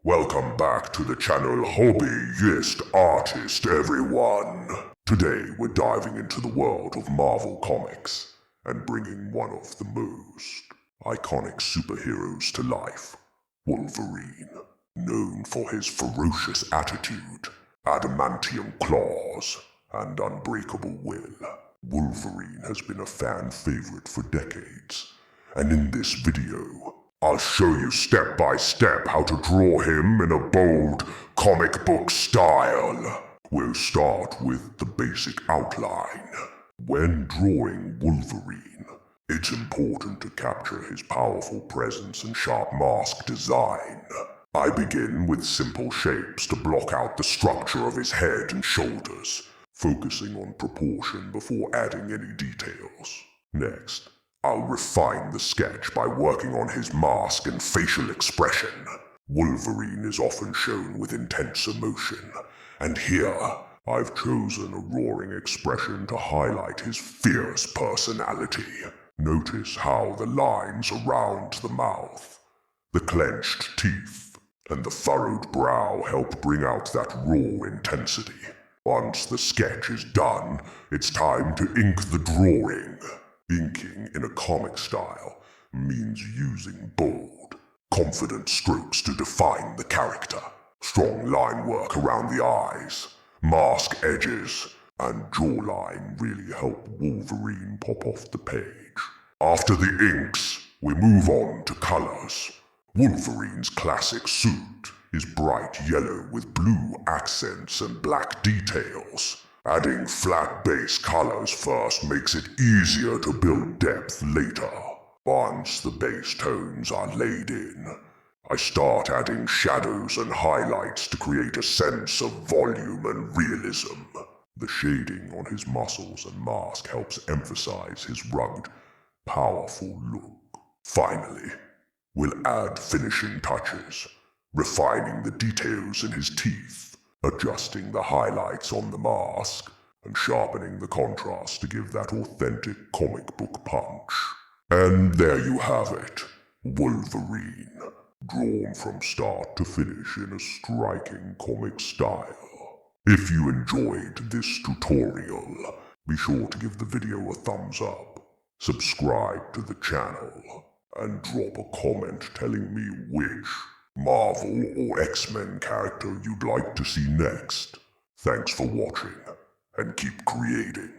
Welcome back to the channel Hobbyist Artist, everyone. Today we're diving into the world of Marvel Comics and bringing one of the most iconic superheroes to life, Wolverine. Known for his ferocious attitude, adamantium claws, and unbreakable will, Wolverine has been a fan favorite for decades. And in this video, I'll show you step by step how to draw him in a bold comic book style. We'll start with the basic outline. When drawing Wolverine, it's important to capture his powerful presence and sharp mask design. I begin with simple shapes to block out the structure of his head and shoulders, focusing on proportion before adding any details. Next, I'll refine the sketch by working on his mask and facial expression. Wolverine is often shown with intense emotion, and here I've chosen a roaring expression to highlight his fierce personality. Notice how the lines around the mouth, the clenched teeth, and the furrowed brow help bring out that raw intensity. Once the sketch is done, it's time to ink the drawing. Inking in a comic style means using bold, confident strokes to define the character. Strong line work around the eyes, mask edges, and jawline really help Wolverine pop off the page. After the inks, we move on to colors. Wolverine's classic suit is bright yellow with blue accents and black details. Adding flat base colors first makes it easier to build depth later. Once the base tones are laid in, I start adding shadows and highlights to create a sense of volume and realism. The shading on his muscles and mask helps emphasize his rugged, powerful look. Finally, we'll add finishing touches, refining the details in his teeth, adjusting the highlights on the mask, and sharpening the contrast to give that authentic comic book punch. And there you have it, Wolverine, drawn from start to finish in a striking comic style. If you enjoyed this tutorial, be sure to give the video a thumbs up, subscribe to the channel, and drop a comment telling me which Marvel or X-Men character you'd like to see next. Thanks for watching, and keep creating.